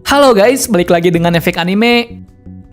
Halo guys, balik lagi dengan Efek Anime.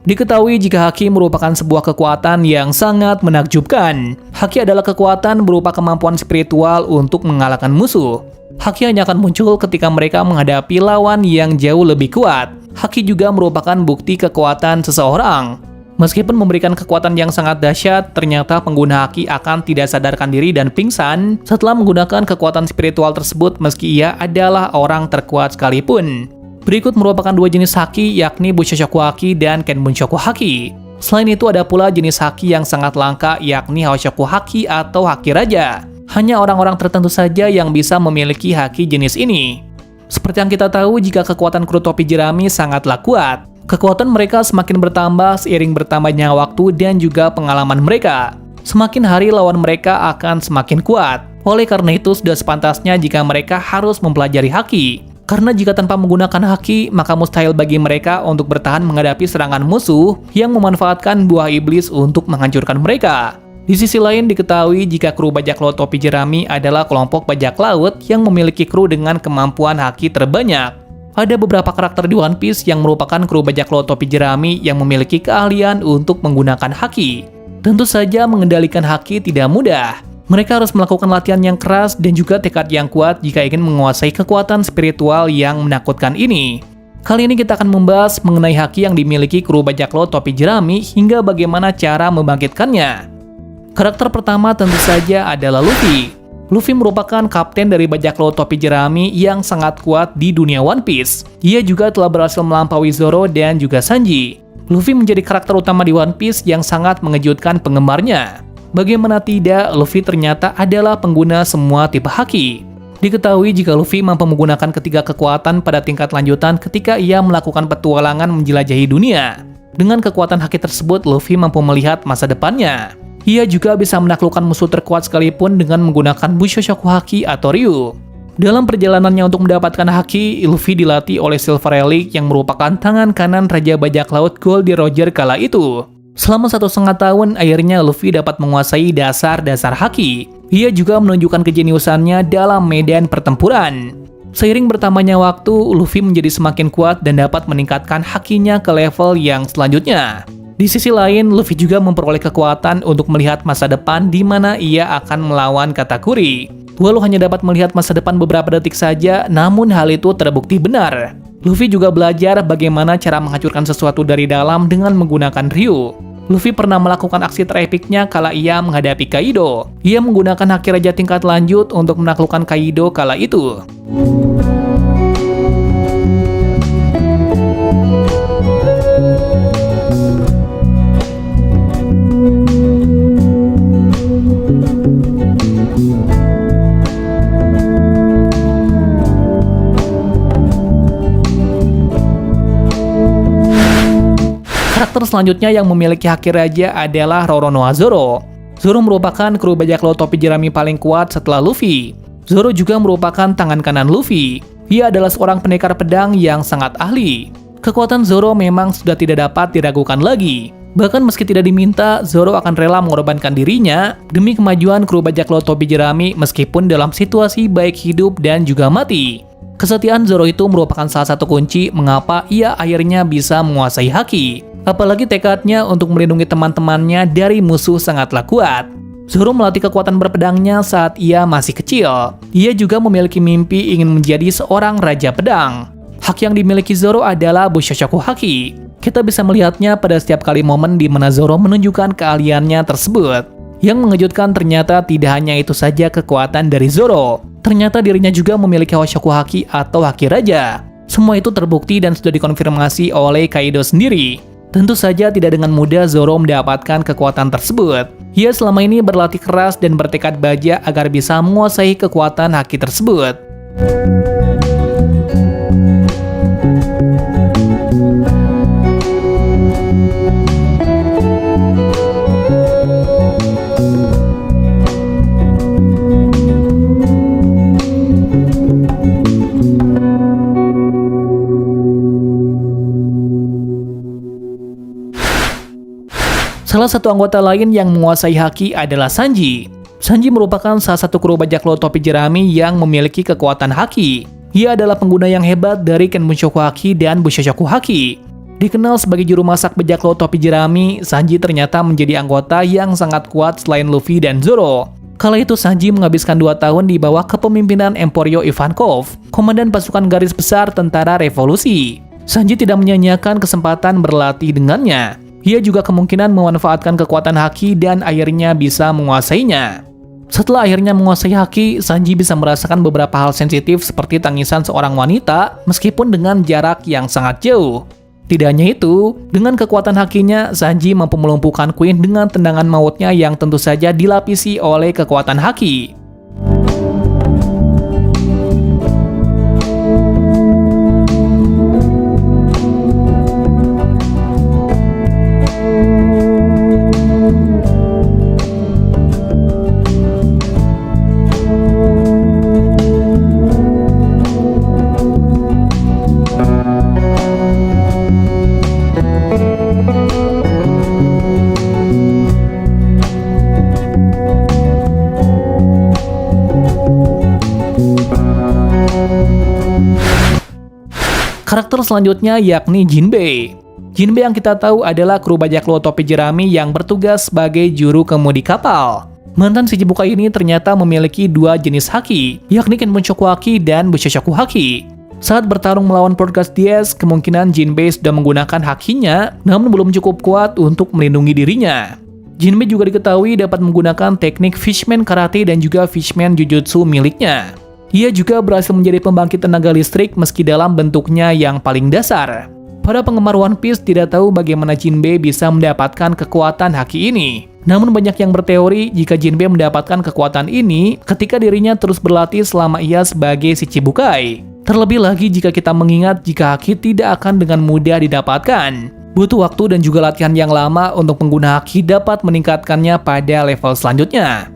Diketahui jika Haki merupakan sebuah kekuatan yang sangat menakjubkan. Haki adalah kekuatan berupa kemampuan spiritual untuk mengalahkan musuh. Haki hanya akan muncul ketika mereka menghadapi lawan yang jauh lebih kuat. Haki juga merupakan bukti kekuatan seseorang. Meskipun memberikan kekuatan yang sangat dahsyat, ternyata pengguna Haki akan tidak sadarkan diri dan pingsan setelah menggunakan kekuatan spiritual tersebut meski ia adalah orang terkuat sekalipun. Berikut merupakan dua jenis Haki, yakni Bushoshoku Haki dan Kenbunshoku Haki. Selain itu ada pula jenis Haki yang sangat langka, yakni Hoshoku Haki atau Haki Raja. Hanya orang-orang tertentu saja yang bisa memiliki Haki jenis ini. Seperti yang kita tahu, jika kekuatan kru topi jerami sangatlah kuat. Kekuatan mereka semakin bertambah seiring bertambahnya waktu dan juga pengalaman mereka. Semakin hari lawan mereka akan semakin kuat. Oleh karena itu, sudah sepantasnya jika mereka harus mempelajari Haki. Karena jika tanpa menggunakan Haki, maka mustahil bagi mereka untuk bertahan menghadapi serangan musuh yang memanfaatkan buah iblis untuk menghancurkan mereka. Di sisi lain diketahui jika kru bajak laut topi jerami adalah kelompok bajak laut yang memiliki kru dengan kemampuan Haki terbanyak. Ada beberapa karakter di One Piece yang merupakan kru bajak laut topi jerami yang memiliki keahlian untuk menggunakan Haki. Tentu saja mengendalikan Haki tidak mudah. Mereka harus melakukan latihan yang keras dan juga tekad yang kuat jika ingin menguasai kekuatan spiritual yang menakutkan ini. Kali ini kita akan membahas mengenai Haki yang dimiliki kru bajak laut topi jerami hingga bagaimana cara membangkitkannya. Karakter pertama tentu saja adalah Luffy. Luffy merupakan kapten dari bajak laut topi jerami yang sangat kuat di dunia One Piece. Ia juga telah berhasil melampaui Zoro dan juga Sanji. Luffy menjadi karakter utama di One Piece yang sangat mengejutkan penggemarnya. Bagaimana tidak, Luffy ternyata adalah pengguna semua tipe Haki. Diketahui jika Luffy mampu menggunakan ketiga kekuatan pada tingkat lanjutan ketika ia melakukan petualangan menjelajahi dunia. Dengan kekuatan Haki tersebut, Luffy mampu melihat masa depannya. Ia juga bisa menaklukkan musuh terkuat sekalipun dengan menggunakan Bushoshoku Haki atau Ryu. Dalam perjalanannya untuk mendapatkan Haki, Luffy dilatih oleh Silver Relic yang merupakan tangan kanan Raja Bajak Laut Goldie Roger kala itu. Selama 1,5 tahun, akhirnya Luffy dapat menguasai dasar-dasar Haki. Ia juga menunjukkan kejeniusannya dalam medan pertempuran. Seiring bertambahnya waktu, Luffy menjadi semakin kuat dan dapat meningkatkan Hakinya ke level yang selanjutnya. Di sisi lain, Luffy juga memperoleh kekuatan untuk melihat masa depan di mana ia akan melawan Katakuri. Walau hanya dapat melihat masa depan beberapa detik saja, namun hal itu terbukti benar. Luffy juga belajar bagaimana cara menghancurkan sesuatu dari dalam dengan menggunakan Ryu. Luffy pernah melakukan aksi terepiknya kala ia menghadapi Kaido. Ia menggunakan Haki Raja tingkat lanjut untuk menaklukkan Kaido kala itu. Karakter selanjutnya yang memiliki Haki Raja adalah Roronoa Zoro. Zoro merupakan kru bajak laut topi jerami paling kuat setelah Luffy. Zoro juga merupakan tangan kanan Luffy. Ia adalah seorang pendekar pedang yang sangat ahli. Kekuatan Zoro memang sudah tidak dapat diragukan lagi. Bahkan meski tidak diminta, Zoro akan rela mengorbankan dirinya demi kemajuan kru bajak laut topi jerami meskipun dalam situasi baik hidup dan juga mati. Kesetiaan Zoro itu merupakan salah satu kunci mengapa ia akhirnya bisa menguasai Haki. Apalagi tekadnya untuk melindungi teman-temannya dari musuh sangatlah kuat. Zoro melatih kekuatan berpedangnya saat ia masih kecil. Ia juga memiliki mimpi ingin menjadi seorang raja pedang. Haki yang dimiliki Zoro adalah Bushoshoku Haki. Kita bisa melihatnya pada setiap kali momen di mana Zoro menunjukkan keahliannya tersebut. Yang mengejutkan ternyata tidak hanya itu saja kekuatan dari Zoro. Ternyata dirinya juga memiliki Hoshoku Haki atau Haki Raja. Semua itu terbukti dan sudah dikonfirmasi oleh Kaido sendiri. Tentu saja tidak dengan mudah Zoro mendapatkan kekuatan tersebut. Ia selama ini berlatih keras dan bertekad baja agar bisa menguasai kekuatan Haki tersebut. Salah satu anggota lain yang menguasai Haki adalah Sanji. Sanji merupakan salah satu kru bajak laut topi jerami yang memiliki kekuatan haki. Ia adalah pengguna yang hebat dari Kenbunchoku Haki dan Bushoku Haki. Dikenal sebagai juru masak bajak laut topi jerami, Sanji ternyata menjadi anggota yang sangat kuat selain Luffy dan Zoro. Kala itu Sanji menghabiskan 2 tahun di bawah kepemimpinan Emporio Ivankov, komandan pasukan garis besar tentara revolusi. Sanji tidak menyia-nyiakan kesempatan berlatih dengannya. Ia juga kemungkinan memanfaatkan kekuatan haki dan akhirnya bisa menguasainya. Setelah akhirnya menguasai haki, Sanji bisa merasakan beberapa hal sensitif seperti tangisan seorang wanita meskipun dengan jarak yang sangat jauh. Tidak hanya itu, dengan kekuatan hakinya, Sanji mampu melumpuhkan Queen dengan tendangan mautnya yang tentu saja dilapisi oleh kekuatan haki. Karakter selanjutnya yakni Jinbei. Jinbei yang kita tahu adalah kru bajak laut topi jerami yang bertugas sebagai juru kemudi kapal. Mantan Shichibukai ini ternyata memiliki 2 jenis haki, yakni Kenbunchoku Haki dan Bushoku Haki. Saat bertarung melawan Portgas Diaz, kemungkinan Jinbei sudah menggunakan hakinya, namun belum cukup kuat untuk melindungi dirinya. Jinbei juga diketahui dapat menggunakan teknik Fishman Karate dan juga Fishman Jujutsu miliknya. Ia juga berhasil menjadi pembangkit tenaga listrik meski dalam bentuknya yang paling dasar. Para penggemar One Piece tidak tahu bagaimana Jinbei bisa mendapatkan kekuatan haki ini. Namun banyak yang berteori jika Jinbei mendapatkan kekuatan ini ketika dirinya terus berlatih selama ia sebagai Shichibukai. Terlebih lagi jika kita mengingat jika haki tidak akan dengan mudah didapatkan. Butuh waktu dan juga latihan yang lama untuk pengguna haki dapat meningkatkannya pada level selanjutnya.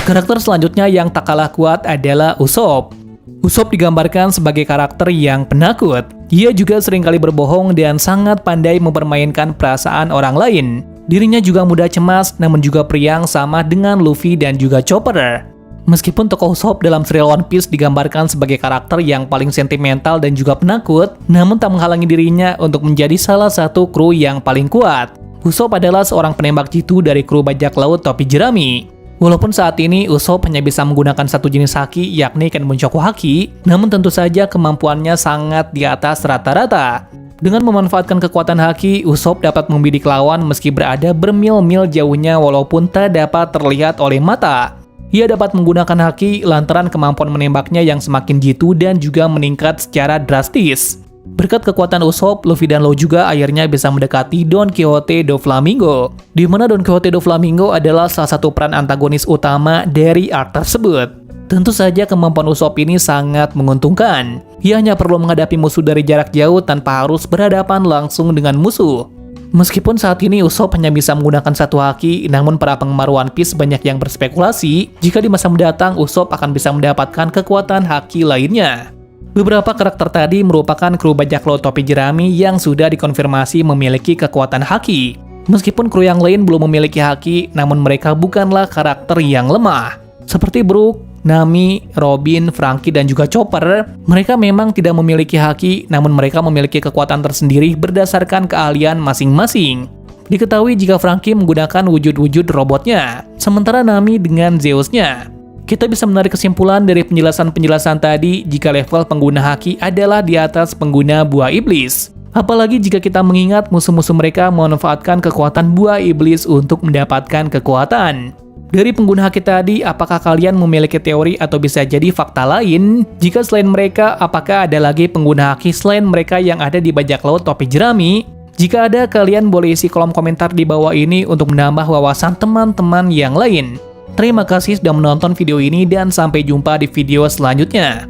Karakter selanjutnya yang tak kalah kuat adalah Usopp. Usopp digambarkan sebagai karakter yang penakut. Ia juga seringkali berbohong dan sangat pandai mempermainkan perasaan orang lain. Dirinya juga mudah cemas namun juga periang sama dengan Luffy dan juga Chopper. Meskipun tokoh Usopp dalam serial One Piece digambarkan sebagai karakter yang paling sentimental dan juga penakut, namun tak menghalangi dirinya untuk menjadi salah satu kru yang paling kuat. Usopp adalah seorang penembak jitu dari kru bajak laut topi jerami. Walaupun saat ini Usopp hanya bisa menggunakan satu jenis haki yakni Kenbunchoku Haki, namun tentu saja kemampuannya sangat di atas rata-rata. Dengan memanfaatkan kekuatan haki, Usopp dapat membidik lawan meski berada bermil-mil jauhnya walaupun tak dapat terlihat oleh mata. Ia dapat menggunakan haki lantaran kemampuan menembaknya yang semakin jitu dan juga meningkat secara drastis. Berkat kekuatan Usopp, Luffy dan Law juga akhirnya bisa mendekati Don Quixote do Flamingo, di mana Don Quixote do Flamingo adalah salah satu peran antagonis utama dari arc tersebut. Tentu saja kemampuan Usopp ini sangat menguntungkan. Ia hanya perlu menghadapi musuh dari jarak jauh tanpa harus berhadapan langsung dengan musuh. Meskipun saat ini Usopp hanya bisa menggunakan satu haki, namun para penggemar One Piece banyak yang berspekulasi jika di masa mendatang Usopp akan bisa mendapatkan kekuatan haki lainnya. Beberapa karakter tadi merupakan kru bajak laut topi jerami yang sudah dikonfirmasi memiliki kekuatan haki. Meskipun kru yang lain belum memiliki haki, namun mereka bukanlah karakter yang lemah. Seperti Brook, Nami, Robin, Franky, dan juga Chopper, mereka memang tidak memiliki haki, namun mereka memiliki kekuatan tersendiri berdasarkan keahlian masing-masing. Diketahui jika Franky menggunakan wujud-wujud robotnya, sementara Nami dengan Zeus-nya. Kita bisa menarik kesimpulan dari penjelasan-penjelasan tadi jika level pengguna haki adalah di atas pengguna buah iblis. Apalagi jika kita mengingat musuh-musuh mereka memanfaatkan kekuatan buah iblis untuk mendapatkan kekuatan. Dari pengguna haki tadi, apakah kalian memiliki teori atau bisa jadi fakta lain? Jika selain mereka, apakah ada lagi pengguna haki selain mereka yang ada di bajak laut topi jerami? Jika ada, kalian boleh isi kolom komentar di bawah ini untuk menambah wawasan teman-teman yang lain. Terima kasih sudah menonton video ini dan sampai jumpa di video selanjutnya.